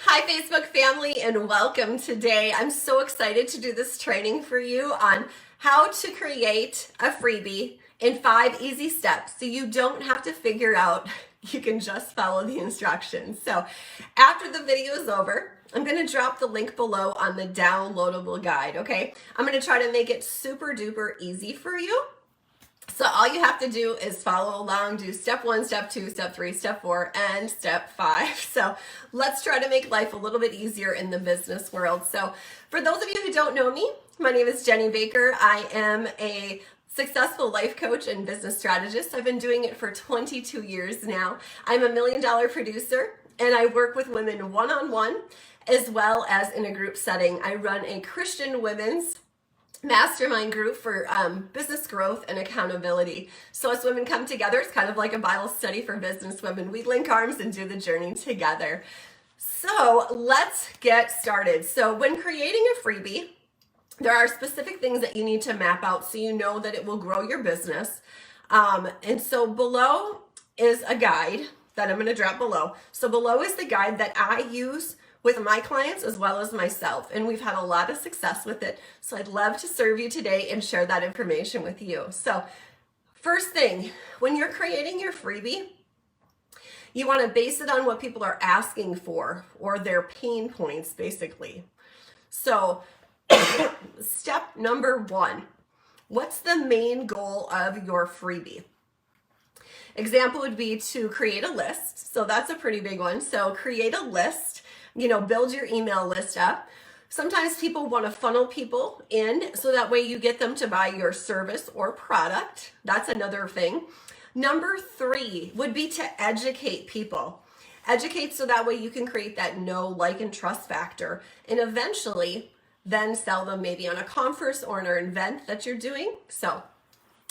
Hi, Facebook family, and welcome today. I'm so excited to do this training for you on how to create a freebie in 5 easy steps so you don't have to figure out, you can just follow the instructions. So after the video is over, I'm going to drop the link below on the downloadable guide, okay? I'm going to try to make it super duper easy for you. So all you have to do is follow along, do step 1, step 2, step 3, step 4, and step 5. So let's try to make life a little bit easier in the business world. So for those of you who don't know me, my name is Jenny Baker. I am a successful life coach and business strategist. I've been doing it for 22 years now. I'm a $1 million producer, and I work with women one-on-one as well as in a group setting. I run a Christian women's Mastermind group for business growth and accountability. So as women come together, it's kind of like a Bible study for business women. We link arms and do the journey together. So let's get started. So when creating a freebie, there are specific things that you need to map out so you know that it will grow your business. And so below is a guide that I'm going to drop below. So below is the guide that I use with my clients as well as myself, and we've had a lot of success with it. So I'd love to serve you today and share that information with you. So first thing, when you're creating your freebie, you want to base it on what people are asking for or their pain points, basically. So step number 1, what's the main goal of your freebie? Example would be to create a list. So that's a pretty big one. So create a list. Build your email list up. Sometimes people want to funnel people in so that way you get them to buy your service or product. That's another thing. Number 3 would be to educate people. Educate so that way you can create that know, like, and trust factor, and eventually then sell them maybe on a conference or an event that you're doing. So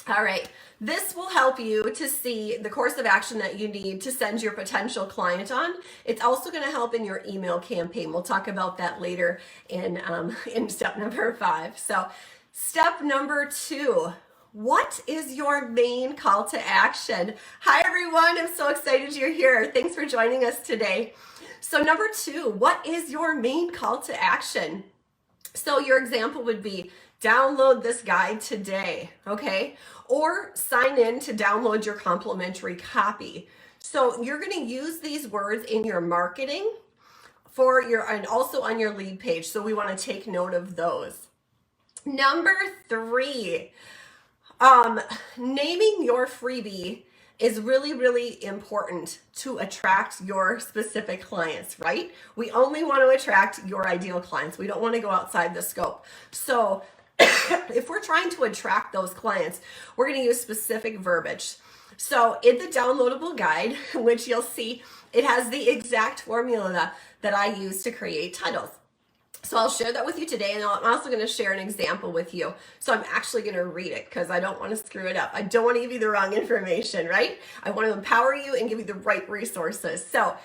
all right, this will help you to see the course of action that you need to send your potential client on. It's also going to help in your email campaign. We'll talk about that later in step number 5. So step number 2, what is your main call to action? Hi, everyone. I'm so excited you're here. Thanks for joining us today. So number 2, what is your main call to action? So your example would be download this guide today, okay? Or sign in to download your complimentary copy. So you're going to use these words in your marketing and also on your lead page. So we want to take note of those. Number 3, naming your freebie is really, really important to attract your specific clients, right? We only want to attract your ideal clients. We don't want to go outside the scope. So if we're trying to attract those clients, we're going to use specific verbiage. So in the downloadable guide, which you'll see, it has the exact formula that I use to create titles. So I'll share that with you today, and I'm also going to share an example with you. So I'm actually going to read it because I don't want to screw it up. I don't want to give you the wrong information, right? I want to empower you and give you the right resources. So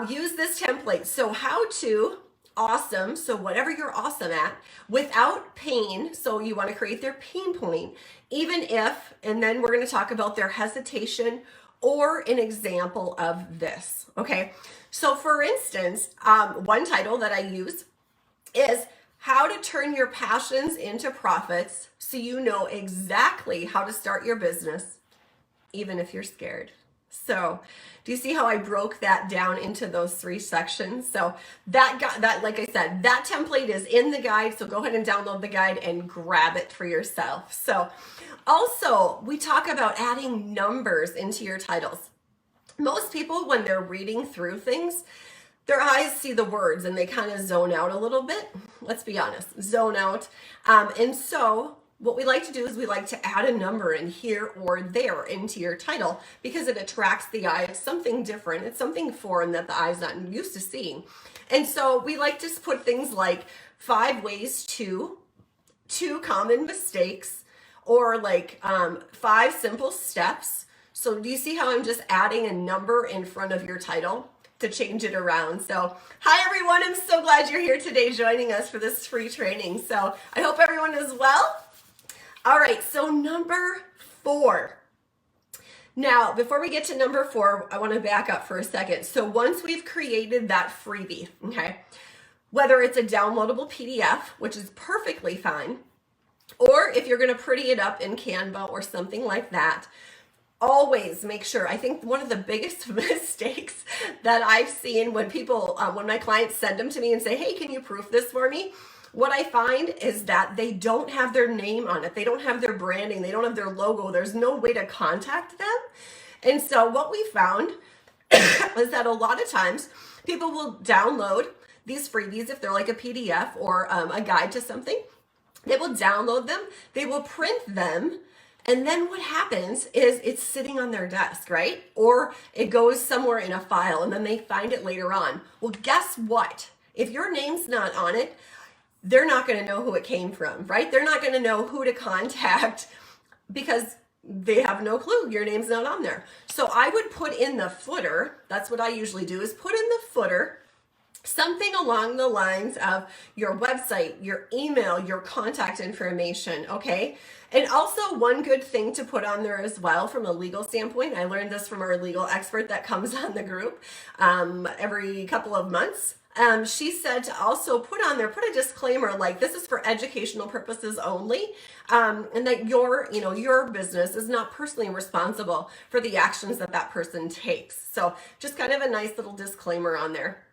use this template. So how to awesome, so whatever you're awesome at, without pain. So you want to create their pain point, even if, and then we're going to talk about their hesitation or an example of this, okay? So for instance, one title that I use is how to turn your passions into profits so you know exactly how to start your business, even if you're scared. So do you see how I broke that down into those 3 sections? So that, like I said, that template is in the guide. So go ahead and download the guide and grab it for yourself. So also we talk about adding numbers into your titles. Most people, when they're reading through things, their eyes see the words and they kind of zone out a little bit. Let's be honest, zone out. And so what we like to do is we like to add a number in here or there into your title because it attracts the eye. It's something different. It's something foreign that the eye's not used to seeing. And so we like to put things like 5 ways to 2 common mistakes, or like 5 simple steps. So do you see how I'm just adding a number in front of your title to change it around? So hi everyone, I'm so glad you're here today joining us for this free training. So I hope everyone is well. All right, so number 4, Now, before we get to number 4, I want to back up for a second. So once we've created that freebie, okay, whether it's a downloadable PDF, which is perfectly fine, or if you're going to pretty it up in Canva or something like that, always make sure. I think one of the biggest mistakes that I've seen when people, when my clients send them to me and say, hey, can you proof this for me? What I find is that they don't have their name on it. They don't have their branding. They don't have their logo. There's no way to contact them. And so what we found is that a lot of times people will download these freebies if they're like a PDF or a guide to something. They will download them. They will print them. And then what happens is it's sitting on their desk, right? Or it goes somewhere in a file and then they find it later on. Well, guess what? If your name's not on it, they're not going to know who it came from, right? They're not going to know who to contact because they have no clue. Your name's not on there. So I would put in the footer. That's what I usually do, is put in the footer something along the lines of your website, your email, your contact information, okay? And also one good thing to put on there as well from a legal standpoint, I learned this from our legal expert that comes on the group every couple of months. She said to also put on there, put a disclaimer like this is for educational purposes only, and that your business is not personally responsible for the actions that that person takes. So just kind of a nice little disclaimer on there.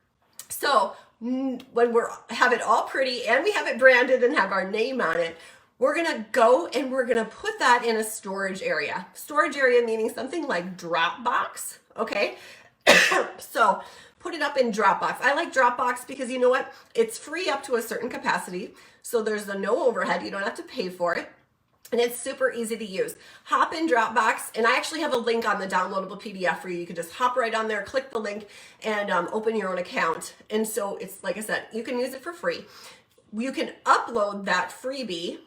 So when we have it all pretty and we have it branded and have our name on it, we're going to go and we're going to put that in a storage area. Storage area meaning something like Dropbox, okay? So put it up in Dropbox. I like Dropbox because you know what? It's free up to a certain capacity. So there's no overhead. You don't have to pay for it. And it's super easy to use. Hop in Dropbox, and I actually have a link on the downloadable PDF for you. You can just hop right on there, click the link, and open your own account. And so it's, like I said, you can use it for free. You can upload that freebie,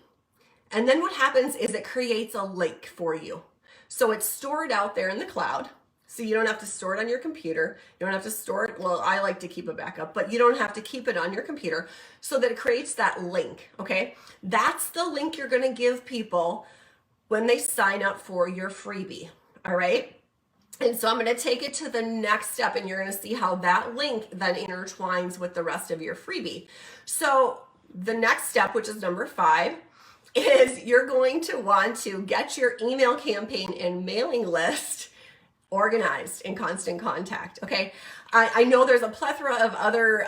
and then what happens is it creates a link for you. So it's stored out there in the cloud. So you don't have to store it on your computer. You don't have to store it. Well, I like to keep a backup, but you don't have to keep it on your computer so that it creates that link, okay? That's the link you're going to give people when they sign up for your freebie, all right? And so I'm going to take it to the next step, and you're going to see how that link then intertwines with the rest of your freebie. So the next step, which is number 5, is you're going to want to get your email campaign and mailing list organized in Constant Contact, okay? I know there's a plethora of other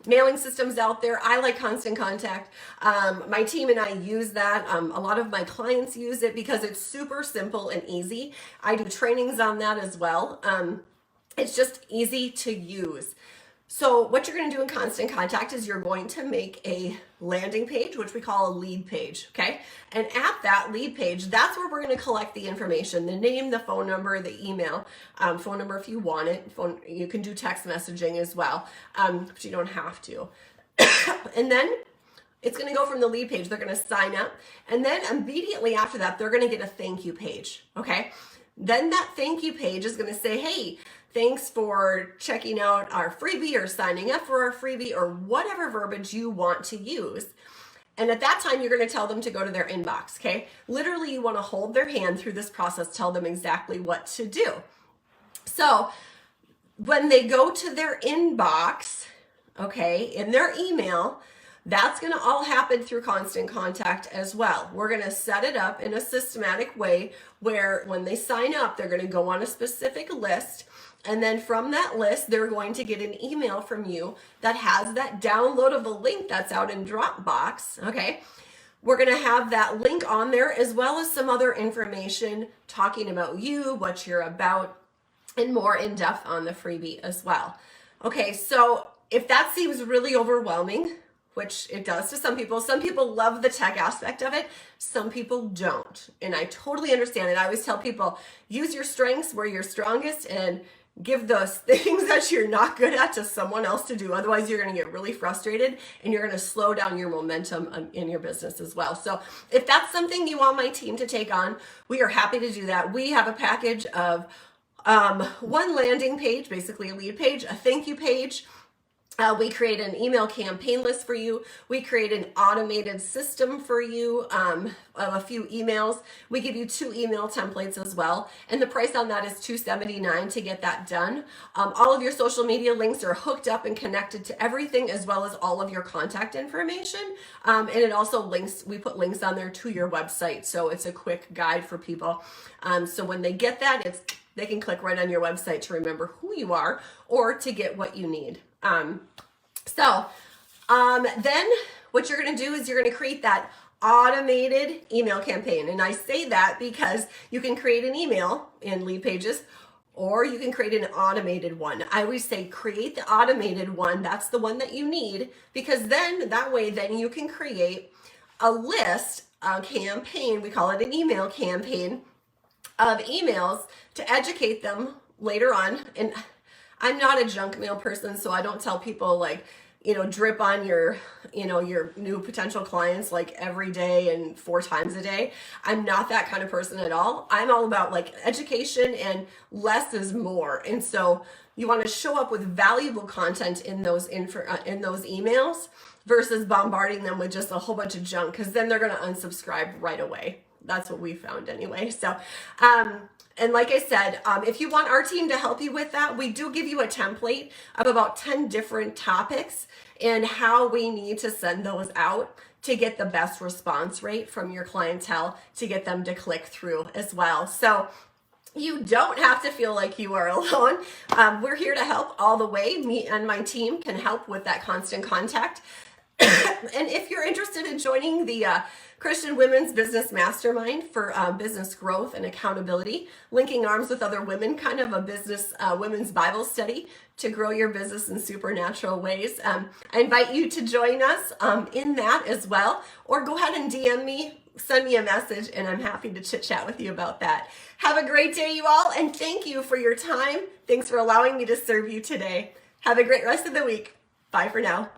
mailing systems out there. I like Constant Contact. My team and I use that. A lot of my clients use it because it's super simple and easy. I do trainings on that as well. It's just easy to use. So what you're going to do in Constant Contact is you're going to make a landing page, which we call a lead page, okay? And at that lead page, that's where we're going to collect the information, the name, the phone number, the email, phone number if you want it. You can do text messaging as well, but you don't have to. And then it's going to go from the lead page. They're going to sign up. And then immediately after that, they're going to get a thank you page, okay? Then that thank you page is going to say, hey, thanks for checking out our freebie or signing up for our freebie or whatever verbiage you want to use. And at that time, you're going to tell them to go to their inbox, okay? Literally, you want to hold their hand through this process, tell them exactly what to do. So when they go to their inbox, okay, in their email, that's going to all happen through Constant Contact as well. We're going to set it up in a systematic way where when they sign up, they're going to go on a specific list. And then from that list, they're going to get an email from you that has that downloadable link that's out in Dropbox, okay? We're going to have that link on there as well as some other information talking about you, what you're about, and more in depth on the freebie as well. Okay, so if that seems really overwhelming, which it does to some people love the tech aspect of it, some people don't. And I totally understand it. I always tell people, use your strengths where you're strongest and give those things that you're not good at to someone else to do. Otherwise, you're going to get really frustrated and you're going to slow down your momentum in your business as well. So if that's something you want my team to take on, we are happy to do that. We have a package of one landing page, basically a lead page, a thank you page, We create an email campaign list for you. We create an automated system for you of a few emails. We give you 2 email templates as well. And the price on that is $279 to get that done. All of your social media links are hooked up and connected to everything, as well as all of your contact information. And it also links, we put links on there to your website. So it's a quick guide for people. So when they get that, they can click right on your website to remember who you are or to get what you need. Then what you're going to do is you're going to create that automated email campaign. And I say that because you can create an email in Lead Pages, or you can create an automated one. I always say create the automated one. That's the one that you need, because then that way, then you can create a list, a campaign. We call it an email campaign of emails to educate them later on. And I'm not a junk mail person, so I don't tell people like, drip on your new potential clients like every day and 4 times a day. I'm not that kind of person at all. I'm all about like education, and less is more. And so you want to show up with valuable content in those emails versus bombarding them with just a whole bunch of junk, because then they're going to unsubscribe right away. That's what we found anyway. So, and like I said, if you want our team to help you with that, we do give you a template of about 10 different topics and how we need to send those out to get the best response rate from your clientele, to get them to click through as well. So you don't have to feel like you are alone. We're here to help all the way. Me and my team can help with that constant contact. And if you're interested in joining the Christian Women's Business Mastermind for business growth and accountability, linking arms with other women, kind of a business women's Bible study to grow your business in supernatural ways, I invite you to join us in that as well, or go ahead and DM me, send me a message, and I'm happy to chit chat with you about that. Have a great day, you all, and thank you for your time. Thanks for allowing me to serve you today. Have a great rest of the week. Bye for now.